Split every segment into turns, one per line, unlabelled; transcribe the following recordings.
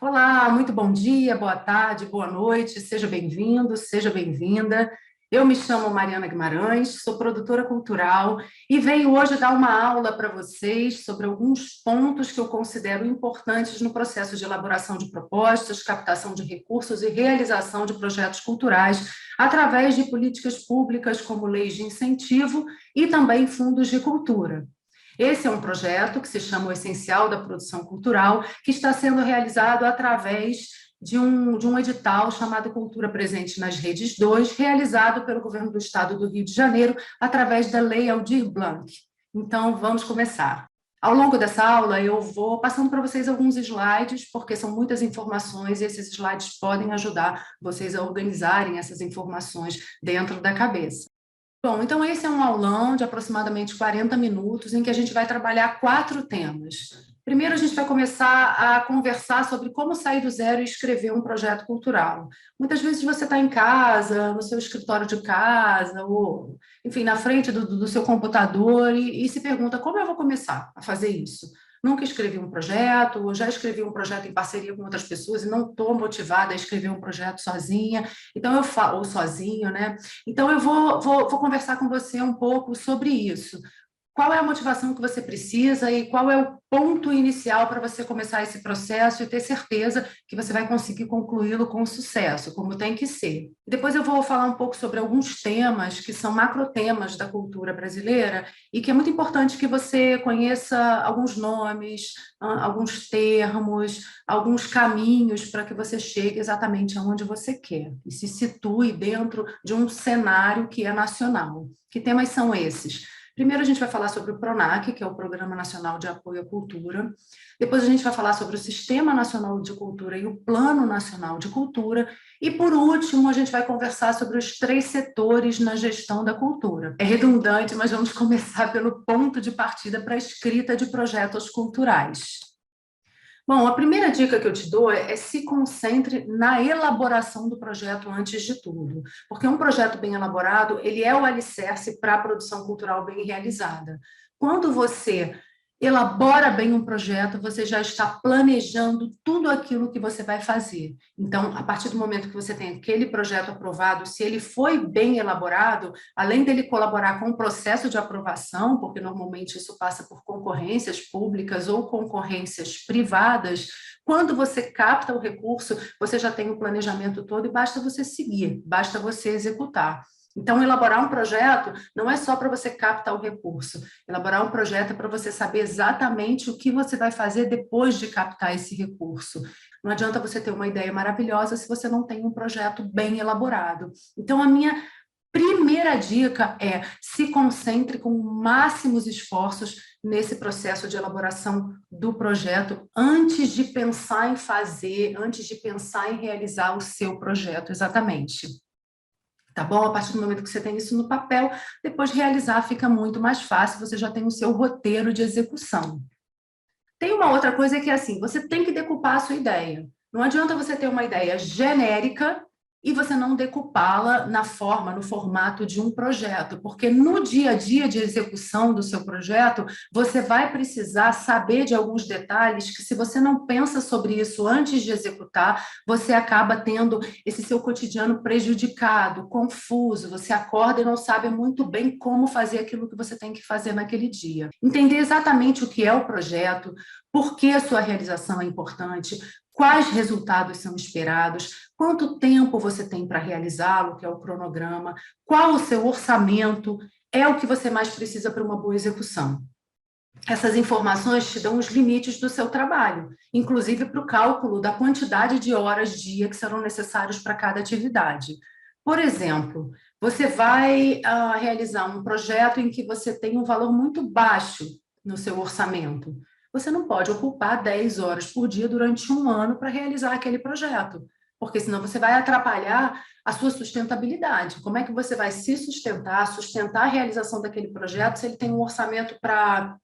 Olá, muito bom dia, boa tarde, boa noite, seja bem-vindo, seja bem-vinda. Eu me chamo Mariana Guimarães, sou produtora cultural e venho hoje dar uma aula para vocês sobre alguns pontos que eu considero importantes no processo de elaboração de propostas, captação de recursos e realização de projetos culturais através de políticas públicas como leis de incentivo e também fundos de cultura. Esse é um projeto que se chama o Essencial da Produção Cultural, que está sendo realizado através de um edital chamado Cultura Presente nas Redes 2, realizado pelo governo do estado do Rio de Janeiro, através da Lei Aldir Blanc. Então, vamos começar. Ao longo dessa aula, eu vou passando para vocês alguns slides, porque são muitas informações e esses slides podem ajudar vocês a organizarem essas informações dentro da cabeça. Bom, então esse é um aulão de aproximadamente 40 minutos, em que a gente vai trabalhar 4 temas. Primeiro, a gente vai começar a conversar sobre como sair do zero e escrever um projeto cultural. Muitas vezes você está em casa, no seu escritório de casa, ou, enfim, na frente do seu computador e se pergunta como eu vou começar a fazer isso. Nunca escrevi um projeto, ou já escrevi um projeto em parceria com outras pessoas e não estou motivada a escrever um projeto sozinha, então eu falo, ou sozinho, né? Então, eu vou conversar com você um pouco sobre isso. Qual é a motivação que você precisa e qual é o ponto inicial para você começar esse processo e ter certeza que você vai conseguir concluí-lo com sucesso, como tem que ser. Depois eu vou falar um pouco sobre alguns temas que são macrotemas da cultura brasileira e que é muito importante que você conheça alguns nomes, alguns termos, alguns caminhos para que você chegue exatamente aonde você quer e se situe dentro de um cenário que é nacional. Que temas são esses? Primeiro, a gente vai falar sobre o PRONAC, que é o Programa Nacional de Apoio à Cultura. Depois, a gente vai falar sobre o Sistema Nacional de Cultura e o Plano Nacional de Cultura. E, por último, a gente vai conversar sobre os 3 setores na gestão da cultura. É redundante, mas vamos começar pelo ponto de partida para a escrita de projetos culturais. Bom, a primeira dica que eu te dou é se concentre na elaboração do projeto antes de tudo, porque um projeto bem elaborado, ele é o alicerce para a produção cultural bem realizada. Quando você elabora bem um projeto, você já está planejando tudo aquilo que você vai fazer. Então, a partir do momento que você tem aquele projeto aprovado, se ele foi bem elaborado, além dele colaborar com o processo de aprovação, porque normalmente isso passa por concorrências públicas ou concorrências privadas, quando você capta o recurso, você já tem o planejamento todo e basta você seguir, basta você executar. Então, elaborar um projeto não é só para você captar o recurso. Elaborar um projeto é para você saber exatamente o que você vai fazer depois de captar esse recurso. Não adianta você ter uma ideia maravilhosa se você não tem um projeto bem elaborado. Então, a minha primeira dica é se concentre com máximos esforços nesse processo de elaboração do projeto antes de pensar em fazer, antes de pensar em realizar o seu projeto, exatamente. Tá bom? A partir do momento que você tem isso no papel, depois realizar fica muito mais fácil, você já tem o seu roteiro de execução. Tem uma outra coisa que é assim, você tem que decupar a sua ideia. Não adianta você ter uma ideia genérica e você não decupá-la na forma, no formato de um projeto, porque no dia a dia de execução do seu projeto, você vai precisar saber de alguns detalhes que, se você não pensa sobre isso antes de executar, você acaba tendo esse seu cotidiano prejudicado, confuso, você acorda e não sabe muito bem como fazer aquilo que você tem que fazer naquele dia. Entender exatamente o que é o projeto, por que a sua realização é importante, quais resultados são esperados, quanto tempo você tem para realizá-lo, que é o cronograma, qual o seu orçamento, é o que você mais precisa para uma boa execução. Essas informações te dão os limites do seu trabalho, inclusive para o cálculo da quantidade de horas dia que serão necessários para cada atividade. Por exemplo, você vai realizar um projeto em que você tem um valor muito baixo no seu orçamento. Você não pode ocupar 10 horas por dia durante um ano para realizar aquele projeto, porque senão você vai atrapalhar a sua sustentabilidade. Como é que você vai se sustentar a realização daquele projeto se ele tem um orçamento para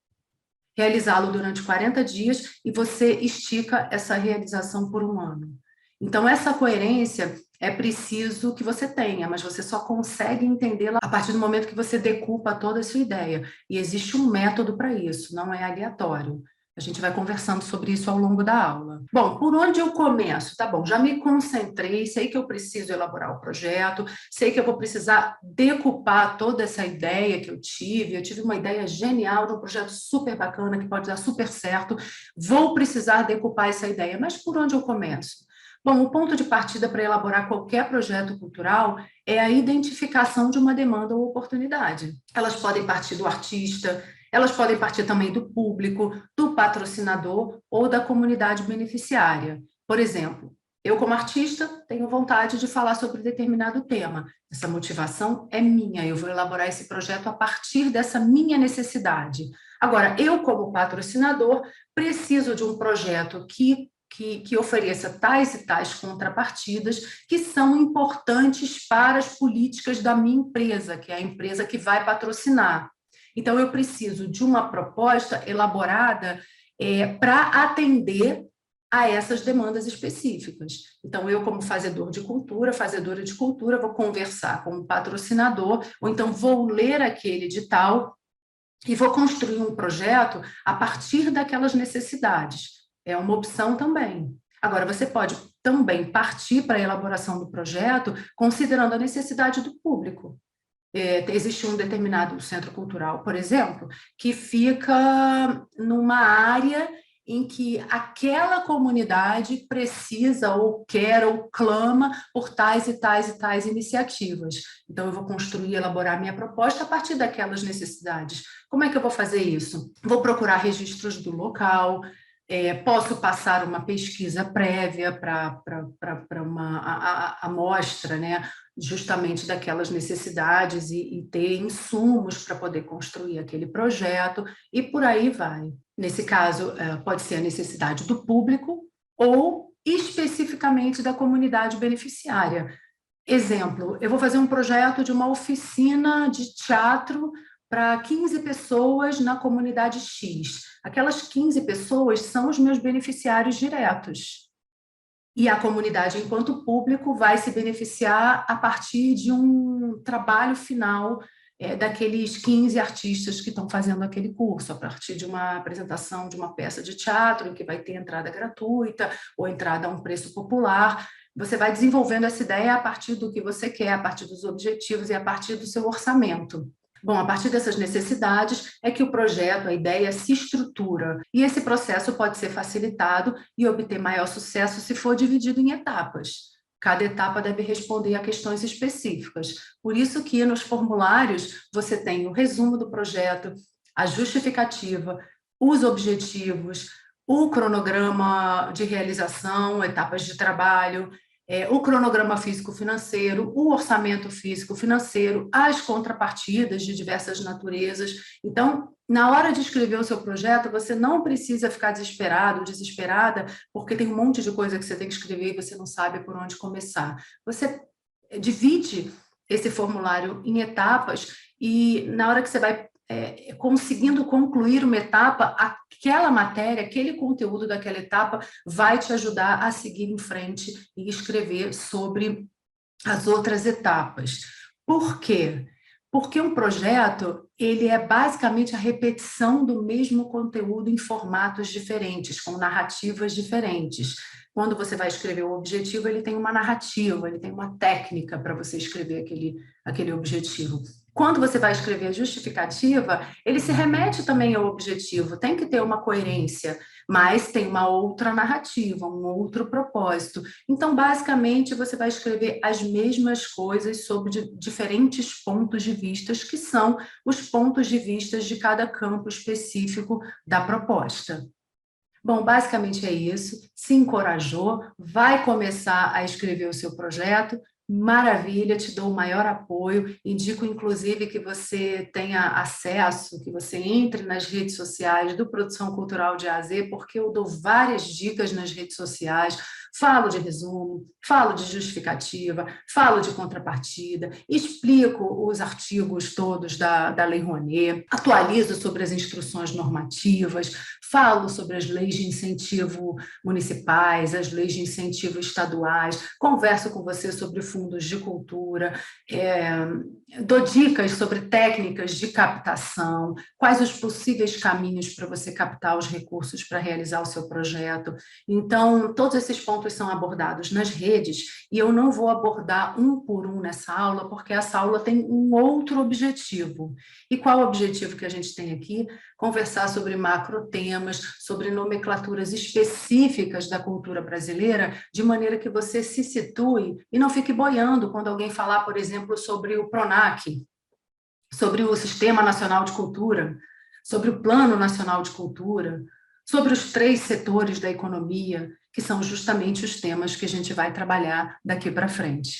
realizá-lo durante 40 dias e você estica essa realização por um ano? Então, essa coerência é preciso que você tenha, mas você só consegue entendê-la a partir do momento que você decupa toda a sua ideia. E existe um método para isso, não é aleatório. A gente vai conversando sobre isso ao longo da aula. Bom, por onde eu começo? Tá bom, já me concentrei, sei que eu preciso elaborar o projeto, sei que eu vou precisar decupar toda essa ideia que eu tive. Eu tive uma ideia genial de um projeto super bacana que pode dar super certo. Vou precisar decupar essa ideia, mas por onde eu começo? Bom, o ponto de partida para elaborar qualquer projeto cultural é a identificação de uma demanda ou oportunidade. Elas podem partir do artista, elas podem partir também do público, do patrocinador ou da comunidade beneficiária. Por exemplo, eu, como artista, tenho vontade de falar sobre determinado tema. Essa motivação é minha, eu vou elaborar esse projeto a partir dessa minha necessidade. Agora, eu, como patrocinador, preciso de um projeto que ofereça tais e tais contrapartidas que são importantes para as políticas da minha empresa, que é a empresa que vai patrocinar. Então, eu preciso de uma proposta elaborada para atender a essas demandas específicas. Então, eu, como fazedora de cultura, vou conversar com o patrocinador, ou então vou ler aquele edital e vou construir um projeto a partir daquelas necessidades. É uma opção também. Agora, você pode também partir para a elaboração do projeto considerando a necessidade do público. Existe um determinado centro cultural, por exemplo, que fica numa área em que aquela comunidade precisa ou quer ou clama por tais e tais e tais iniciativas. Então, eu vou construir, elaborar minha proposta a partir daquelas necessidades. Como é que eu vou fazer isso? Vou procurar registros do local, posso passar uma pesquisa prévia para uma amostra, né, justamente daquelas necessidades e ter insumos para poder construir aquele projeto e por aí vai. Nesse caso, pode ser a necessidade do público ou especificamente da comunidade beneficiária. Exemplo, eu vou fazer um projeto de uma oficina de teatro para 15 pessoas na comunidade X. Aquelas 15 pessoas são os meus beneficiários diretos. E a comunidade, enquanto público, vai se beneficiar a partir de um trabalho final daqueles 15 artistas que estão fazendo aquele curso, a partir de uma apresentação de uma peça de teatro, em que vai ter entrada gratuita ou entrada a um preço popular. Você vai desenvolvendo essa ideia a partir do que você quer, a partir dos objetivos e a partir do seu orçamento. Bom, a partir dessas necessidades é que o projeto, a ideia, se estrutura. E esse processo pode ser facilitado e obter maior sucesso se for dividido em etapas. Cada etapa deve responder a questões específicas. Por isso que nos formulários você tem o resumo do projeto, a justificativa, os objetivos, o cronograma de realização, etapas de trabalho, o cronograma físico-financeiro, o orçamento físico-financeiro, as contrapartidas de diversas naturezas. Então, na hora de escrever o seu projeto, você não precisa ficar desesperado, desesperada, porque tem um monte de coisa que você tem que escrever e você não sabe por onde começar. Você divide esse formulário em etapas e na hora que você vai conseguindo concluir uma etapa, aquela matéria, aquele conteúdo daquela etapa vai te ajudar a seguir em frente e escrever sobre as outras etapas. Por quê? Porque um projeto, ele é basicamente a repetição do mesmo conteúdo em formatos diferentes, com narrativas diferentes. Quando você vai escrever o objetivo, ele tem uma narrativa, ele tem uma técnica para você escrever aquele objetivo. Quando você vai escrever a justificativa, ele se remete também ao objetivo, tem que ter uma coerência, mas tem uma outra narrativa, um outro propósito. Então, basicamente, você vai escrever as mesmas coisas sobre diferentes pontos de vista, que são os pontos de vista de cada campo específico da proposta. Bom, basicamente é isso. Se encorajou, vai começar a escrever o seu projeto. Maravilha, te dou o maior apoio. Indico, inclusive, que você tenha acesso, que você entre nas redes sociais do Produção Cultural de A a Z, porque eu dou várias dicas nas redes sociais, falo de resumo, falo de justificativa, falo de contrapartida, explico os artigos todos da Lei Rouanet, atualizo sobre as instruções normativas, falo sobre as leis de incentivo municipais, as leis de incentivo estaduais, converso com você sobre fundos de cultura, dou dicas sobre técnicas de captação, quais os possíveis caminhos para você captar os recursos para realizar o seu projeto. Então, todos esses pontos são abordados nas redes e eu não vou abordar um por um nessa aula, porque essa aula tem um outro objetivo. E qual o objetivo que a gente tem aqui? Conversar sobre macrotemas, sobre nomenclaturas específicas da cultura brasileira, de maneira que você se situe e não fique boiando quando alguém falar, por exemplo, sobre o PRONAC, sobre o Sistema Nacional de Cultura, sobre o Plano Nacional de Cultura, sobre os 3 setores da economia, que são justamente os temas que a gente vai trabalhar daqui para frente.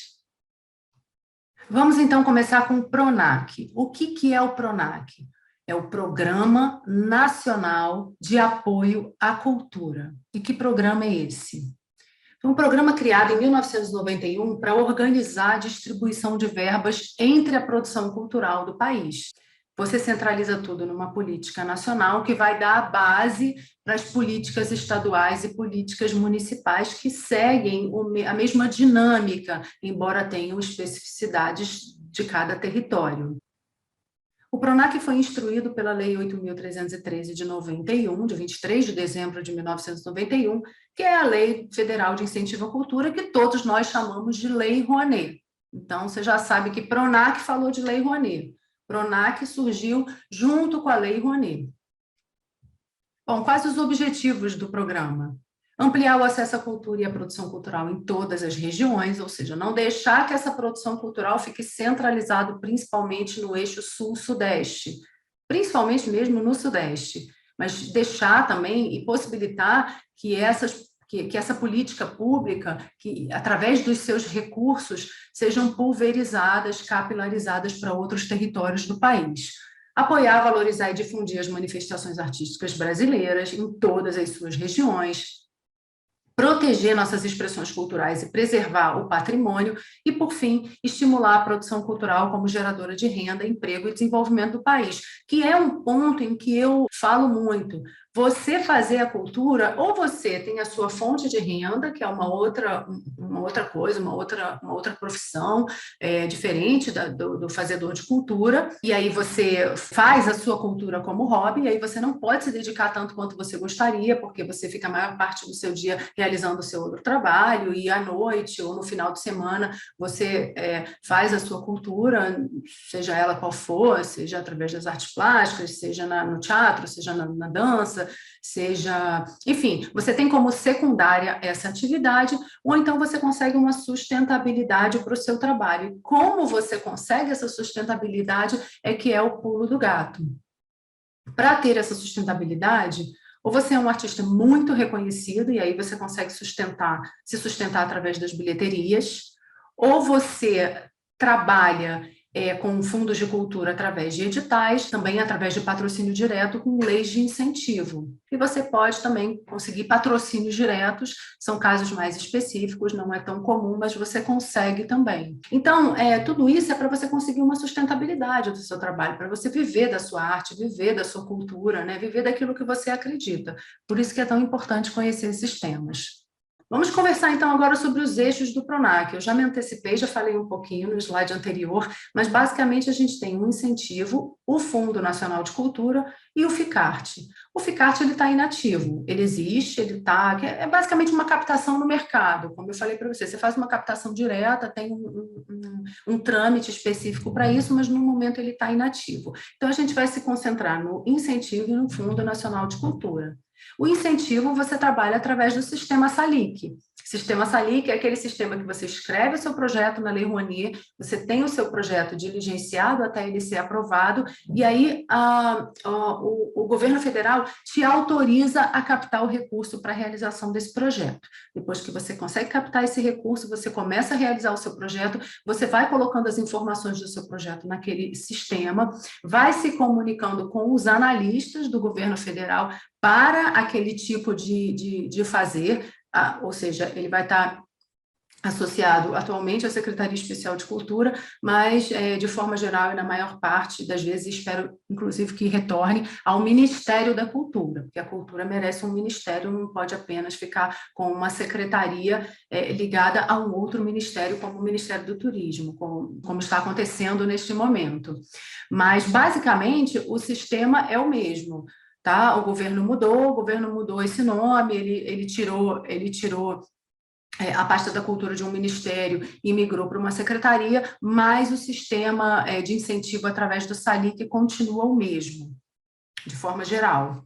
Vamos, então, começar com o PRONAC. O que é o PRONAC? É o Programa Nacional de Apoio à Cultura. E que programa é esse? Foi um programa criado em 1991 para organizar a distribuição de verbas entre a produção cultural do país. Você centraliza tudo numa política nacional que vai dar a base para as políticas estaduais e políticas municipais que seguem a mesma dinâmica, embora tenham especificidades de cada território. O PRONAC foi instruído pela Lei 8.313 de 91, de 23 de dezembro de 1991, que é a Lei Federal de Incentivo à Cultura, que todos nós chamamos de Lei Rouanet. Então, você já sabe que PRONAC falou de Lei Rouanet. PRONAC surgiu junto com a Lei Rouanet. Bom, quais os objetivos do programa? Ampliar o acesso à cultura e à produção cultural em todas as regiões, ou seja, não deixar que essa produção cultural fique centralizada principalmente no eixo sul-sudeste, principalmente mesmo no sudeste, mas deixar também e possibilitar que essa política pública, que através dos seus recursos, sejam pulverizadas, capilarizadas para outros territórios do país. Apoiar, valorizar e difundir as manifestações artísticas brasileiras em todas as suas regiões, proteger nossas expressões culturais e preservar o patrimônio e, por fim, estimular a produção cultural como geradora de renda, emprego e desenvolvimento do país, que é um ponto em que eu falo muito. Você fazer a cultura, ou você tem a sua fonte de renda, que é uma outra coisa, uma outra profissão diferente do fazedor de cultura, e aí você faz a sua cultura como hobby, e aí você não pode se dedicar tanto quanto você gostaria, porque você fica a maior parte do seu dia realizando o seu outro trabalho, e à noite ou no final de semana você faz a sua cultura, seja ela qual for, seja através das artes plásticas, seja no teatro, seja na dança, seja... Enfim, você tem como secundária essa atividade, ou então você consegue uma sustentabilidade para o seu trabalho. E como você consegue essa sustentabilidade é que é o pulo do gato. Para ter essa sustentabilidade, ou você é um artista muito reconhecido, e aí você consegue se sustentar através das bilheterias, ou você trabalha com fundos de cultura através de editais, também através de patrocínio direto com leis de incentivo. E você pode também conseguir patrocínios diretos, são casos mais específicos, não é tão comum, mas você consegue também. Então, tudo isso é para você conseguir uma sustentabilidade do seu trabalho, para você viver da sua arte, viver da sua cultura, né? Viver daquilo que você acredita. Por isso que é tão importante conhecer esses temas. Vamos conversar, então, agora sobre os eixos do PRONAC. Eu já me antecipei, já falei um pouquinho no slide anterior, mas, basicamente, a gente tem um incentivo, o Fundo Nacional de Cultura e o FICART. O FICART está inativo, ele existe, é basicamente uma captação no mercado, como eu falei para você faz uma captação direta, tem um trâmite específico para isso, mas, no momento, ele está inativo. Então, a gente vai se concentrar no incentivo e no Fundo Nacional de Cultura. O incentivo você trabalha através do sistema SALIC. O sistema SALIC é aquele sistema que você escreve o seu projeto na Lei Rouanet, você tem o seu projeto diligenciado até ele ser aprovado, e aí o governo federal te autoriza a captar o recurso para a realização desse projeto. Depois que você consegue captar esse recurso, você começa a realizar o seu projeto, você vai colocando as informações do seu projeto naquele sistema, vai se comunicando com os analistas do governo federal para aquele tipo de fazer. ou seja, ele vai estar associado atualmente à Secretaria Especial de Cultura, mas, de forma geral e na maior parte das vezes, espero, inclusive, que retorne ao Ministério da Cultura, porque a cultura merece um ministério, não pode apenas ficar com uma secretaria ligada a um outro ministério, como o Ministério do Turismo, como está acontecendo neste momento. Mas, basicamente, o sistema é o mesmo. Tá? O governo mudou esse nome, ele tirou a pasta da cultura de um ministério e migrou para uma secretaria, mas o sistema de incentivo através do SALIC continua o mesmo, de forma geral.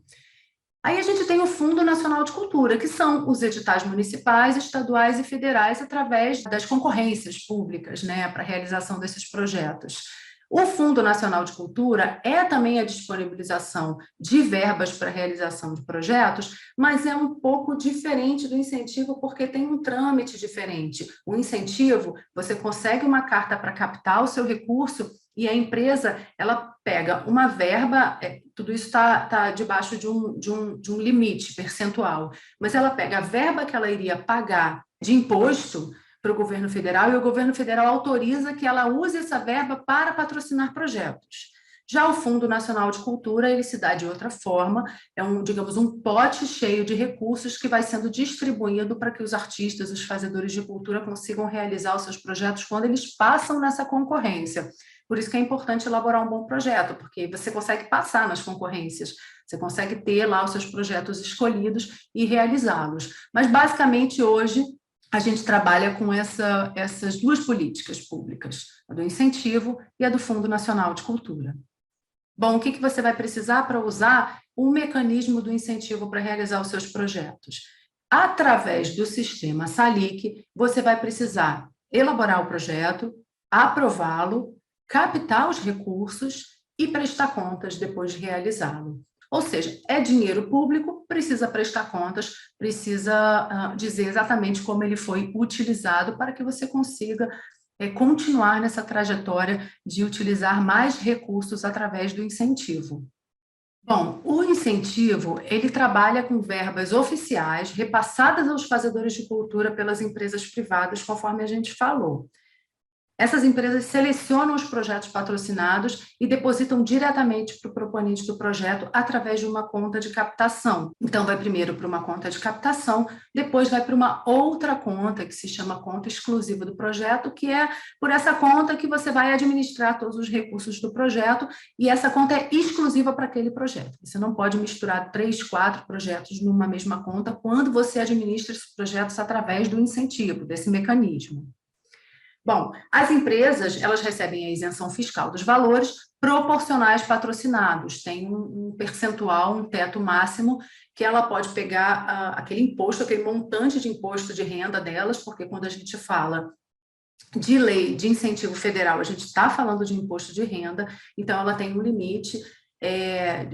Aí a gente tem o Fundo Nacional de Cultura, que são os editais municipais, estaduais e federais através das concorrências públicas, né, para a realização desses projetos. O Fundo Nacional de Cultura é também a disponibilização de verbas para a realização de projetos, mas é um pouco diferente do incentivo, porque tem um trâmite diferente. O incentivo, você consegue uma carta para captar o seu recurso e a empresa, ela pega uma verba, tudo isso está debaixo de um limite percentual, mas ela pega a verba que ela iria pagar de imposto para o governo federal, e o governo federal autoriza que ela use essa verba para patrocinar projetos. Já o Fundo Nacional de Cultura, ele se dá de outra forma, digamos, um pote cheio de recursos que vai sendo distribuído para que os artistas, os fazedores de cultura consigam realizar os seus projetos quando eles passam nessa concorrência. Por isso que é importante elaborar um bom projeto, porque você consegue passar nas concorrências, você consegue ter lá os seus projetos escolhidos e realizá-los. Mas, basicamente, hoje, a gente trabalha com essas duas políticas públicas, a do incentivo e a do Fundo Nacional de Cultura. Bom, o que você vai precisar para usar o mecanismo do incentivo para realizar os seus projetos? Através do sistema SALIC, você vai precisar elaborar o projeto, aprová-lo, captar os recursos e prestar contas depois de realizá-lo. Ou seja, é dinheiro público, precisa prestar contas, precisa dizer exatamente como ele foi utilizado para que você consiga continuar nessa trajetória de utilizar mais recursos através do incentivo. Bom, o incentivo, ele trabalha com verbas oficiais repassadas aos fazedores de cultura pelas empresas privadas, conforme a gente falou. Essas empresas selecionam os projetos patrocinados e depositam diretamente para o proponente do projeto através de uma conta de captação. Então, vai primeiro para uma conta de captação, depois vai para uma outra conta, que se chama conta exclusiva do projeto, que é por essa conta que você vai administrar todos os recursos do projeto, e essa conta é exclusiva para aquele projeto. Você não pode misturar 3, 4 projetos numa mesma conta quando você administra esses projetos através do incentivo, desse mecanismo. Bom, as empresas, elas recebem a isenção fiscal dos valores proporcionais patrocinados, tem um percentual, um teto máximo, que ela pode pegar aquele imposto, aquele montante de imposto de renda delas, porque quando a gente fala de lei de incentivo federal, a gente está falando de imposto de renda, então ela tem um limite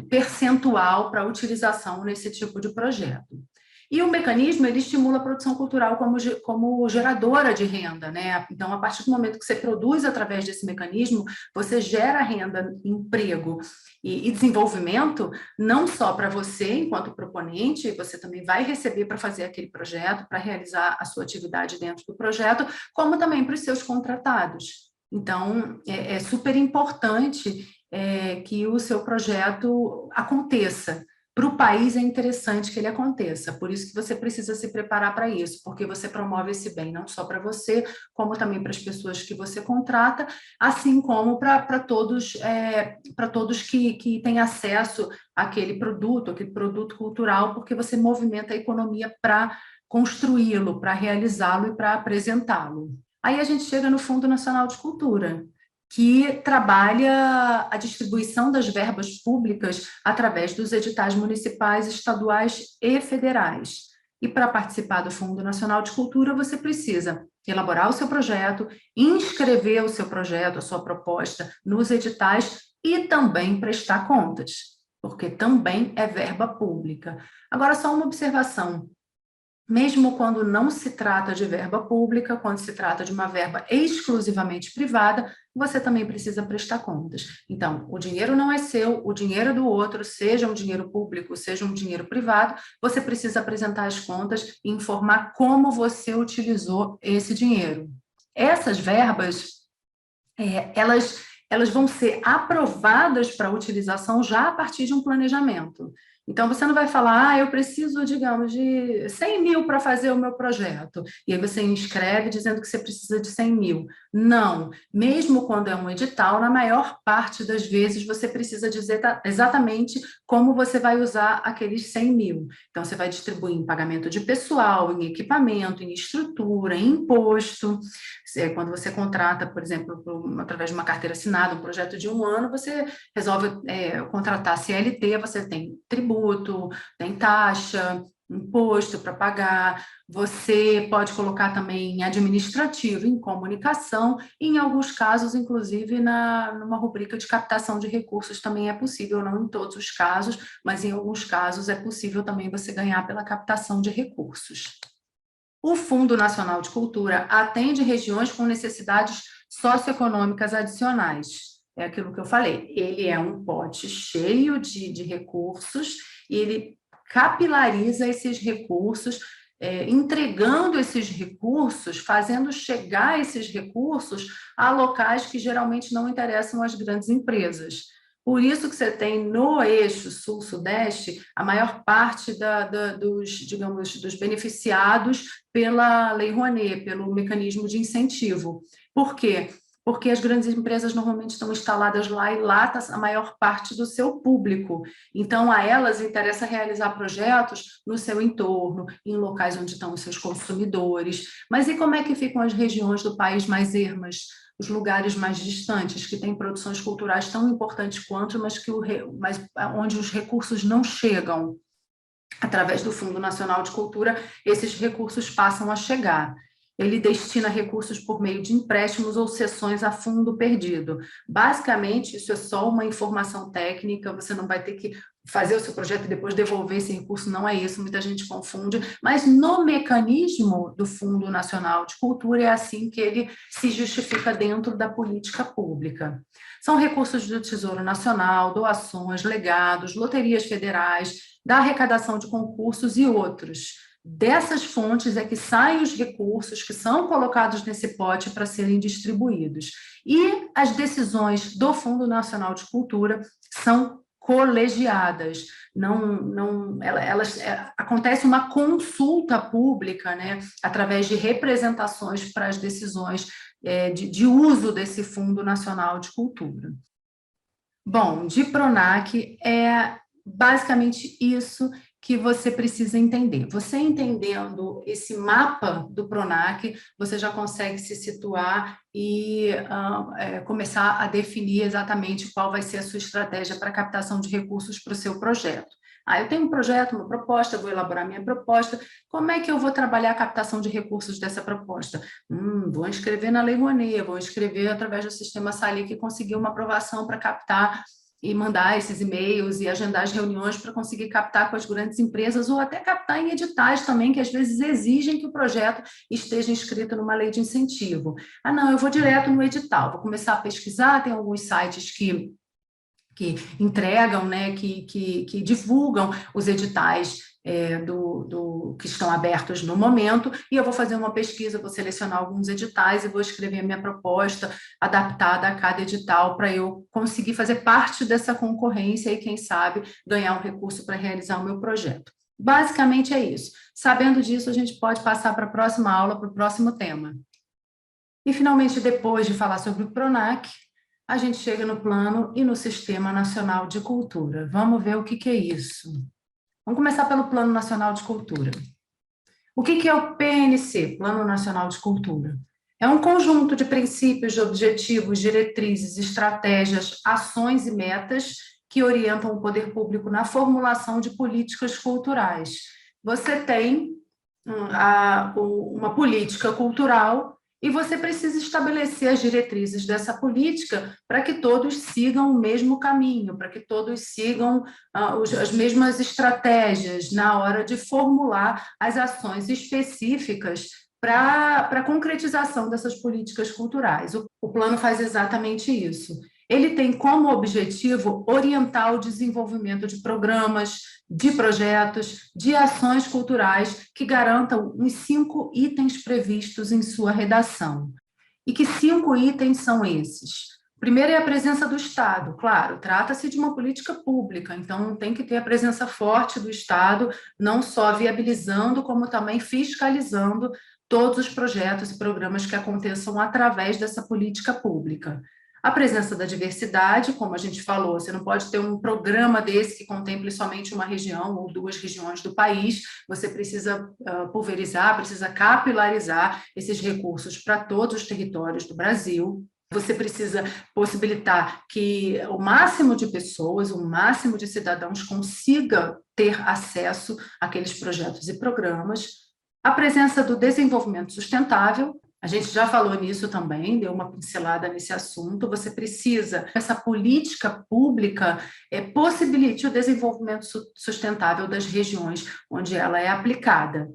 percentual para utilização nesse tipo de projeto. E o mecanismo, ele estimula a produção cultural como geradora de renda, né? Então, a partir do momento que você produz através desse mecanismo, você gera renda, emprego e desenvolvimento, não só para você, enquanto proponente, você também vai receber para fazer aquele projeto, para realizar a sua atividade dentro do projeto, como também para os seus contratados. Então, é super importante que o seu projeto aconteça. Para o país é interessante que ele aconteça, por isso que você precisa se preparar para isso, porque você promove esse bem não só para você, como também para as pessoas que você contrata, assim como para todos que têm acesso àquele produto cultural, porque você movimenta a economia para construí-lo, para realizá-lo e para apresentá-lo. Aí a gente chega no Fundo Nacional de Cultura, que trabalha a distribuição das verbas públicas através dos editais municipais, estaduais e federais. E para participar do Fundo Nacional de Cultura, você precisa elaborar o seu projeto, inscrever o seu projeto, a sua proposta nos editais e também prestar contas, porque também é verba pública. Agora, só uma observação. mesmo quando não se trata de verba pública, quando se trata de uma verba exclusivamente privada, você também precisa prestar contas. Então, o dinheiro não é seu, o dinheiro é do outro, seja um dinheiro público, seja um dinheiro privado, você precisa apresentar as contas e informar como você utilizou esse dinheiro. Essas verbas, elas vão ser aprovadas para utilização já a partir de um planejamento. Então, você não vai falar, eu preciso, digamos, de 100 mil para fazer o meu projeto. E aí você inscreve dizendo que você precisa de 100 mil. Não. Mesmo quando é um edital, na maior parte das vezes você precisa dizer exatamente como você vai usar aqueles 100 mil. Então, você vai distribuir em pagamento de pessoal, em equipamento, em estrutura, em imposto. Quando você contrata, por exemplo, através de uma carteira assinada, um projeto de 1 ano, você resolve contratar CLT, você tem tributo, tem taxa, imposto para pagar, você pode colocar também em administrativo, em comunicação, e em alguns casos, inclusive, numa rubrica de captação de recursos também é possível, não em todos os casos, mas em alguns casos é possível também você ganhar pela captação de recursos. O Fundo Nacional de Cultura atende regiões com necessidades socioeconômicas adicionais. É aquilo que eu falei, ele é um pote cheio de recursos e ele capilariza esses recursos, entregando esses recursos, fazendo chegar esses recursos a locais que geralmente não interessam às grandes empresas. Por isso que você tem no eixo sul-sudeste a maior parte dos beneficiados pela Lei Rouanet, pelo mecanismo de incentivo. Por quê? Porque as grandes empresas normalmente estão instaladas lá e lá está a maior parte do seu público. Então, a elas interessa realizar projetos no seu entorno, em locais onde estão os seus consumidores. Mas e como é que ficam as regiões do país mais ermas? Os lugares mais distantes, que têm produções culturais tão importantes quanto, mas onde os recursos não chegam. Através do Fundo Nacional de Cultura, esses recursos passam a chegar. Ele destina recursos por meio de empréstimos ou cessões a fundo perdido. Basicamente, isso é só uma informação técnica, você não vai ter que fazer o seu projeto e depois devolver esse recurso, não é isso, muita gente confunde, mas no mecanismo do Fundo Nacional de Cultura é assim que ele se justifica dentro da política pública. São recursos do Tesouro Nacional, doações, legados, loterias federais, da arrecadação de concursos e outros. Dessas fontes é que saem os recursos que são colocados nesse pote para serem distribuídos. E as decisões do Fundo Nacional de Cultura são colegiadas, acontece uma consulta pública, né, através de representações para as decisões de uso desse Fundo Nacional de Cultura. Bom, de PRONAC é basicamente isso que você precisa entender. Você entendendo esse mapa do PRONAC, você já consegue se situar e começar a definir exatamente qual vai ser a sua estratégia para captação de recursos para o seu projeto. Eu tenho um projeto, uma proposta, vou elaborar minha proposta, como é que eu vou trabalhar a captação de recursos dessa proposta? Vou inscrever na Lei Rouanet, vou inscrever através do sistema SALIC e conseguir uma aprovação para captar e mandar esses e-mails e agendar as reuniões para conseguir captar com as grandes empresas ou até captar em editais também, que às vezes exigem que o projeto esteja inscrito numa lei de incentivo. Não, eu vou direto no edital, vou começar a pesquisar, tem alguns sites que entregam, né, que divulgam os editais que estão abertos no momento, e eu vou fazer uma pesquisa, vou selecionar alguns editais e vou escrever a minha proposta adaptada a cada edital para eu conseguir fazer parte dessa concorrência e, quem sabe, ganhar um recurso para realizar o meu projeto. Basicamente é isso. Sabendo disso, a gente pode passar para a próxima aula, para o próximo tema. E, finalmente, depois de falar sobre o PRONAC, a gente chega no Plano e no Sistema Nacional de Cultura. Vamos ver o que é isso. Vamos começar pelo Plano Nacional de Cultura. O que é o PNC, Plano Nacional de Cultura? É um conjunto de princípios, de objetivos, diretrizes, estratégias, ações e metas que orientam o poder público na formulação de políticas culturais. Você tem uma política cultural E você precisa estabelecer as diretrizes dessa política para que todos sigam o mesmo caminho, para que todos sigam as mesmas estratégias na hora de formular as ações específicas para a concretização dessas políticas culturais. O plano faz exatamente isso. Ele tem como objetivo orientar o desenvolvimento de programas, de projetos, de ações culturais que garantam os 5 itens previstos em sua redação. E que 5 itens são esses? Primeiro é a presença do Estado, claro, trata-se de uma política pública, então tem que ter a presença forte do Estado, não só viabilizando, como também fiscalizando todos os projetos e programas que aconteçam através dessa política pública. A presença da diversidade, como a gente falou, você não pode ter um programa desse que contemple somente uma região ou 2 regiões do país, você precisa pulverizar, precisa capilarizar esses recursos para todos os territórios do Brasil. Você precisa possibilitar que o máximo de pessoas, o máximo de cidadãos consiga ter acesso àqueles projetos e programas. A presença do desenvolvimento sustentável, a gente já falou nisso também, deu uma pincelada nesse assunto. Você precisa, essa política pública possibilite o desenvolvimento sustentável das regiões onde ela é aplicada,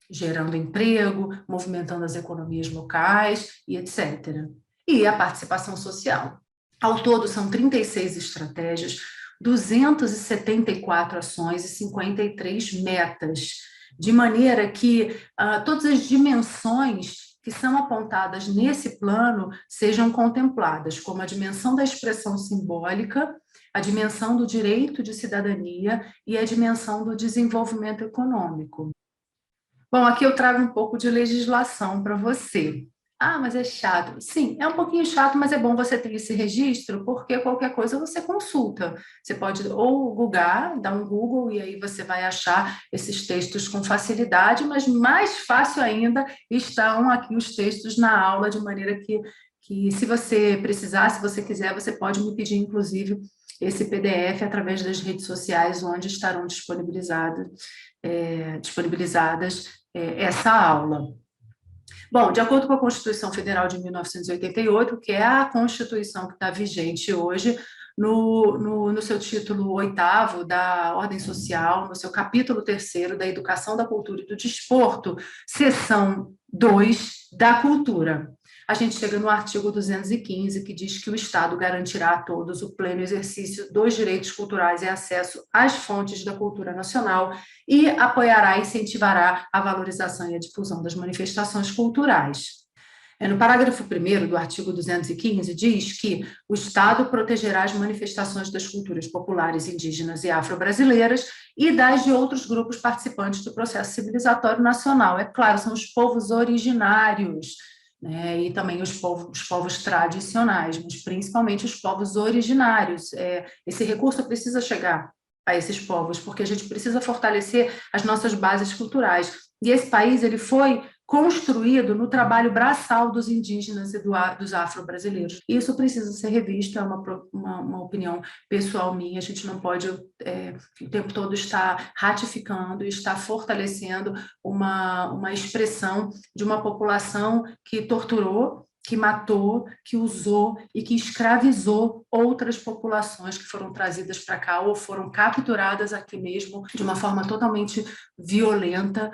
gerando emprego, movimentando as economias locais e etc. E a participação social. Ao todo, são 36 estratégias, 274 ações e 53 metas, de maneira que todas as dimensões que são apontadas nesse plano sejam contempladas, como a dimensão da expressão simbólica, a dimensão do direito de cidadania e a dimensão do desenvolvimento econômico. Bom, aqui eu trago um pouco de legislação para você. Ah, mas é chato. Sim, é um pouquinho chato, mas é bom você ter esse registro, porque qualquer coisa você consulta. Você pode ou googlar, dar um Google, e aí você vai achar esses textos com facilidade, mas mais fácil ainda estão aqui os textos na aula, de maneira que se você precisar, se você quiser, você pode me pedir, inclusive, esse PDF através das redes sociais, onde estarão disponibilizadas essa aula. Bom, de acordo com a Constituição Federal de 1988, que é a Constituição que está vigente hoje, no seu título 8º da Ordem Social, no seu capítulo 3º da Educação, da Cultura e do Desporto, seção 2 da Cultura. A gente chega no artigo 215, que diz que o Estado garantirá a todos o pleno exercício dos direitos culturais e acesso às fontes da cultura nacional e apoiará e incentivará a valorização e a difusão das manifestações culturais. No parágrafo 1º do artigo 215, diz que o Estado protegerá as manifestações das culturas populares, indígenas e afro-brasileiras e das de outros grupos participantes do processo civilizatório nacional. É claro, são os povos originários, né, e também os povos tradicionais, mas principalmente os povos originários. Esse recurso precisa chegar a esses povos, porque a gente precisa fortalecer as nossas bases culturais. E esse país ele foi construído no trabalho braçal dos indígenas e dos afro-brasileiros. Isso precisa ser revisto, é uma opinião pessoal minha, a gente não pode o tempo todo estar ratificando e estar fortalecendo uma expressão de uma população que torturou, que matou, que usou e que escravizou outras populações que foram trazidas para cá ou foram capturadas aqui mesmo de uma forma totalmente violenta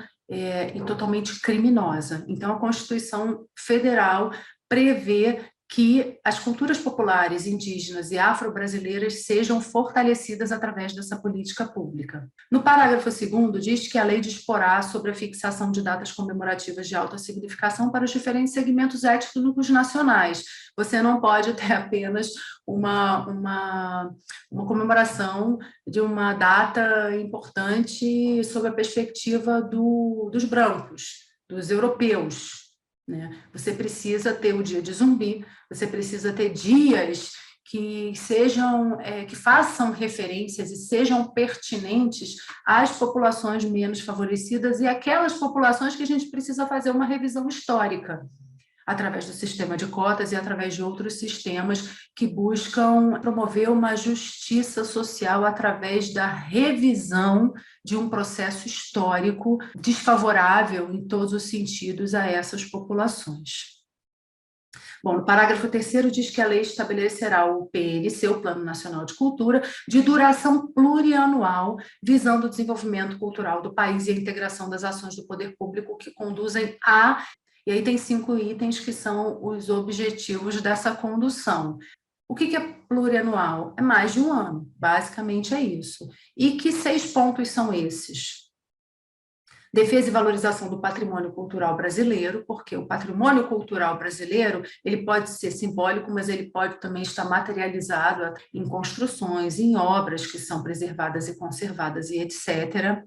e totalmente criminosa. Então, a Constituição Federal prevê que as culturas populares, indígenas e afro-brasileiras sejam fortalecidas através dessa política pública. No parágrafo 2º, diz que a lei disporá sobre a fixação de datas comemorativas de alta significação para os diferentes segmentos étnicos nacionais. Você não pode ter apenas uma comemoração de uma data importante sob a perspectiva dos brancos, dos europeus, né? Você precisa ter o dia de Zumbi, você precisa ter dias que que façam referências e sejam pertinentes às populações menos favorecidas e aquelas populações que a gente precisa fazer uma revisão histórica, através do sistema de cotas e através de outros sistemas que buscam promover uma justiça social através da revisão de um processo histórico desfavorável em todos os sentidos a essas populações. Bom, no parágrafo 3º diz que a lei estabelecerá o PNC, o Plano Nacional de Cultura, de duração plurianual, visando o desenvolvimento cultural do país e a integração das ações do poder público que conduzem a... E aí tem 5 itens que são os objetivos dessa condução. O que é plurianual? É mais de um ano, basicamente é isso. E que 6 pontos são esses? Defesa e valorização do patrimônio cultural brasileiro, porque o patrimônio cultural brasileiro ele pode ser simbólico, mas ele pode também estar materializado em construções, em obras que são preservadas e conservadas e etc.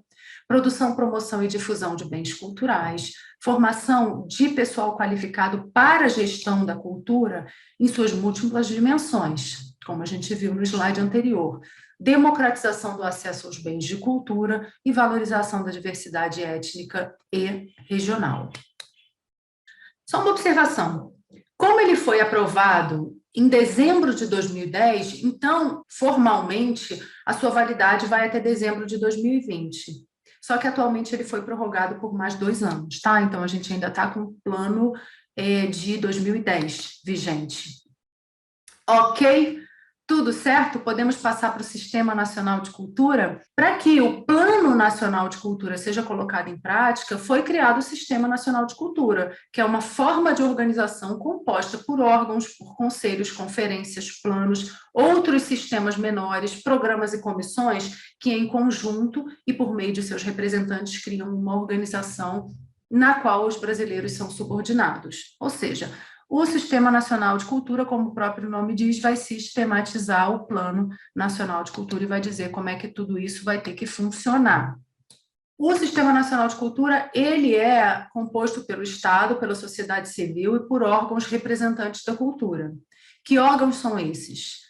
Produção, promoção e difusão de bens culturais, formação de pessoal qualificado para a gestão da cultura em suas múltiplas dimensões, como a gente viu no slide anterior, democratização do acesso aos bens de cultura e valorização da diversidade étnica e regional. Só uma observação. Como ele foi aprovado em dezembro de 2010, então, formalmente, a sua validade vai até dezembro de 2020. Só que, atualmente, ele foi prorrogado por mais 2 anos, tá? Então, a gente ainda está com o plano de 2010 vigente. Ok? Tudo certo? Podemos passar para o Sistema Nacional de Cultura? Para que o Plano Nacional de Cultura seja colocado em prática, foi criado o Sistema Nacional de Cultura, que é uma forma de organização composta por órgãos, por conselhos, conferências, planos, outros sistemas menores, programas e comissões que, em conjunto e por meio de seus representantes, criam uma organização na qual os brasileiros são subordinados. Ou seja, o Sistema Nacional de Cultura, como o próprio nome diz, vai sistematizar o Plano Nacional de Cultura e vai dizer como é que tudo isso vai ter que funcionar. O Sistema Nacional de Cultura, ele é composto pelo Estado, pela sociedade civil e por órgãos representantes da cultura. Que órgãos são esses?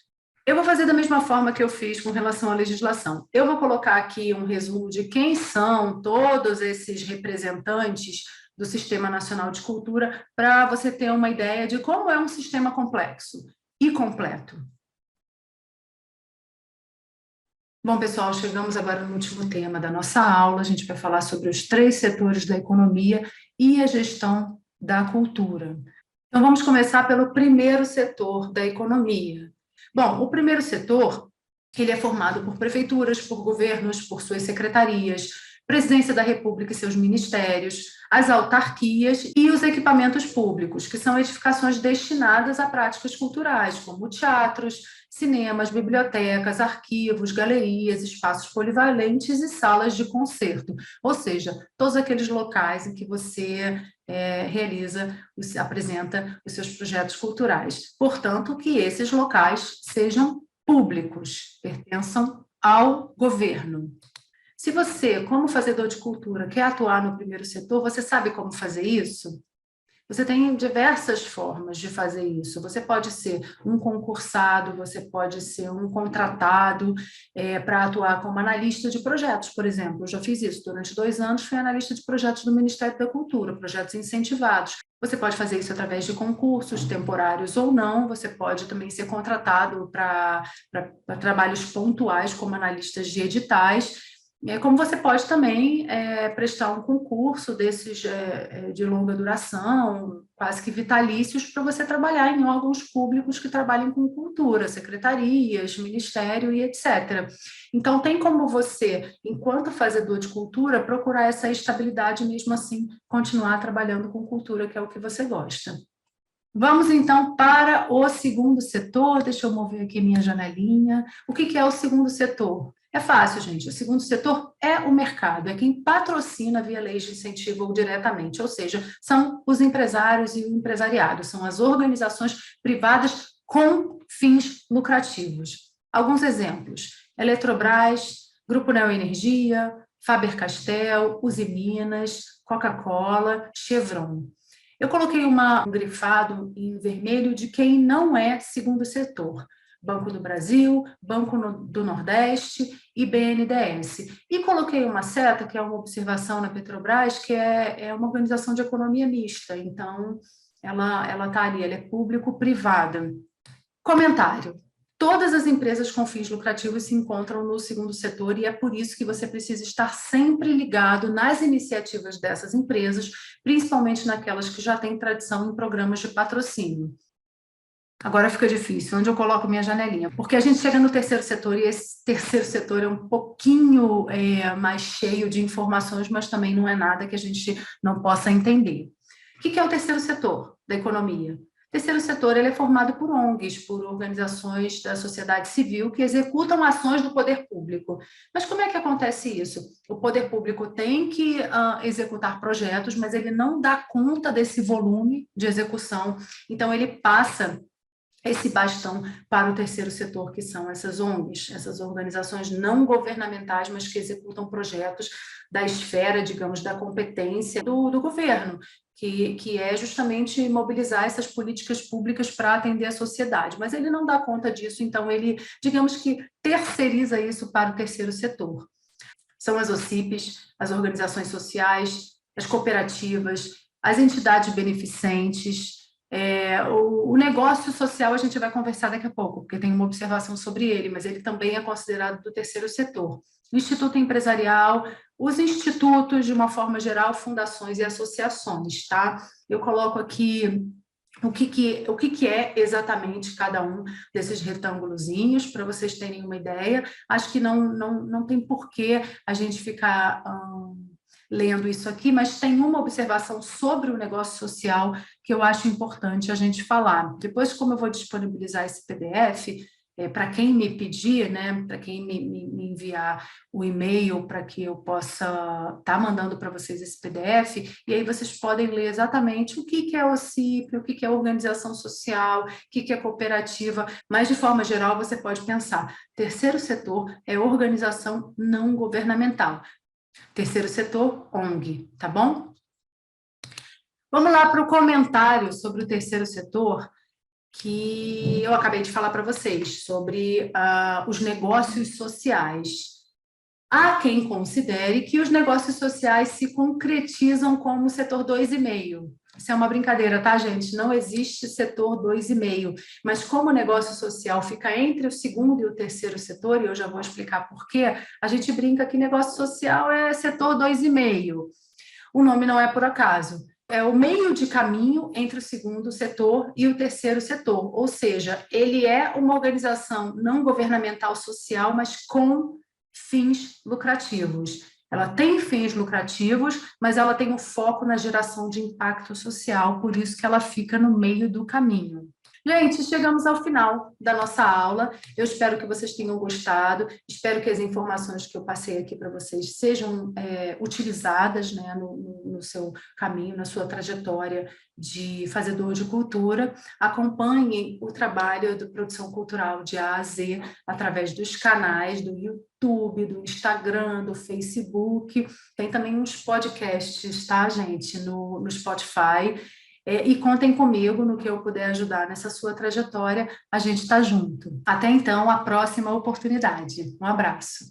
Eu vou fazer da mesma forma que eu fiz com relação à legislação. Eu vou colocar aqui um resumo de quem são todos esses representantes do Sistema Nacional de Cultura, para você ter uma ideia de como é um sistema complexo e completo. Bom, pessoal, chegamos agora no último tema da nossa aula. A gente vai falar sobre os 3 setores da economia e a gestão da cultura. Então, vamos começar pelo primeiro setor da economia. Bom, o primeiro setor, ele é formado por prefeituras, por governos, por suas secretarias, Presidência da República e seus ministérios, as autarquias e os equipamentos públicos, que são edificações destinadas a práticas culturais, como teatros, cinemas, bibliotecas, arquivos, galerias, espaços polivalentes e salas de concerto. Ou seja, todos aqueles locais em que você apresenta os seus projetos culturais. Portanto, que esses locais sejam públicos, pertençam ao governo. Se você, como fazedor de cultura, quer atuar no primeiro setor, você sabe como fazer isso? Você tem diversas formas de fazer isso. Você pode ser um concursado, você pode ser um contratado para atuar como analista de projetos, por exemplo. Eu já fiz isso durante 2 anos, fui analista de projetos do Ministério da Cultura, projetos incentivados. Você pode fazer isso através de concursos, temporários ou não. Você pode também ser contratado para trabalhos pontuais, como analistas de editais. Como você pode também prestar um concurso desses de longa duração, quase que vitalícios, para você trabalhar em órgãos públicos que trabalhem com cultura, secretarias, ministério e etc. Então, tem como você, enquanto fazedor de cultura, procurar essa estabilidade e mesmo assim continuar trabalhando com cultura, que é o que você gosta. Vamos, então, para o segundo setor. Deixa eu mover aqui minha janelinha. O que é o segundo setor? É fácil, gente. O segundo setor é o mercado, é quem patrocina via leis de incentivo ou diretamente, ou seja, são os empresários e o empresariado, são as organizações privadas com fins lucrativos. Alguns exemplos: Eletrobras, Grupo Neoenergia, Faber-Castell, Uzi Minas, Coca-Cola, Chevron. Eu coloquei um grifado em vermelho de quem não é segundo setor. Banco do Brasil, Banco do Nordeste e BNDES. E coloquei uma seta, que é uma observação na Petrobras, que é uma organização de economia mista. Então, ela está ali, ela é público-privada. Comentário. Todas as empresas com fins lucrativos se encontram no segundo setor e é por isso que você precisa estar sempre ligado nas iniciativas dessas empresas, principalmente naquelas que já têm tradição em programas de patrocínio. Agora fica difícil, onde eu coloco minha janelinha? Porque a gente chega no terceiro setor e esse terceiro setor é um pouquinho mais cheio de informações, mas também não é nada que a gente não possa entender. O que é o terceiro setor da economia? O terceiro setor ele é formado por ONGs, por organizações da sociedade civil que executam ações do poder público. Mas como é que acontece isso? O poder público tem que executar projetos, mas ele não dá conta desse volume de execução, então ele passa esse bastão para o terceiro setor, que são essas ONGs, essas organizações não governamentais, mas que executam projetos da esfera, digamos, da competência do governo, que é justamente mobilizar essas políticas públicas para atender a sociedade. Mas ele não dá conta disso, então ele, digamos que, terceiriza isso para o terceiro setor. São as OCIPs, as organizações sociais, as cooperativas, as entidades beneficentes. O negócio social a gente vai conversar daqui a pouco, porque tem uma observação sobre ele, mas ele também é considerado do terceiro setor. O Instituto Empresarial, os institutos, de uma forma geral, fundações e associações, tá? Eu coloco aqui o que é exatamente cada um desses retângulozinhos, para vocês terem uma ideia. Acho que não tem porquê a gente ficar lendo isso aqui, mas tem uma observação sobre o negócio social que eu acho importante a gente falar. Depois, como eu vou disponibilizar esse PDF, para quem me pedir, né, para quem me enviar o e-mail para que eu possa estar mandando para vocês esse PDF, e aí vocês podem ler exatamente o que é OCIP, o que é organização social, o que é cooperativa, mas de forma geral você pode pensar, terceiro setor é organização não governamental. Terceiro setor, ONG, tá bom? Vamos lá para o comentário sobre o terceiro setor, que eu acabei de falar para vocês, sobre os negócios sociais. Há quem considere que os negócios sociais se concretizam como setor 2,5. Isso é uma brincadeira, tá, gente? Não existe setor 2,5. Mas como o negócio social fica entre o segundo e o terceiro setor, e eu já vou explicar por quê, a gente brinca que negócio social é setor 2,5. O nome não é por acaso. É o meio de caminho entre o segundo setor e o terceiro setor. Ou seja, ele é uma organização não governamental social, mas com fins lucrativos. Ela tem fins lucrativos, mas ela tem um foco na geração de impacto social, por isso que ela fica no meio do caminho. Gente, chegamos ao final da nossa aula. Eu espero que vocês tenham gostado. Espero que as informações que eu passei aqui para vocês sejam utilizadas, né, no seu caminho, na sua trajetória de fazedor de cultura. Acompanhem o trabalho de produção cultural de A a Z através dos canais do YouTube, do Instagram, do Facebook. Tem também uns podcasts, tá, gente, no Spotify. E contem comigo no que eu puder ajudar nessa sua trajetória, a gente está junto. Até então, a próxima oportunidade. Um abraço.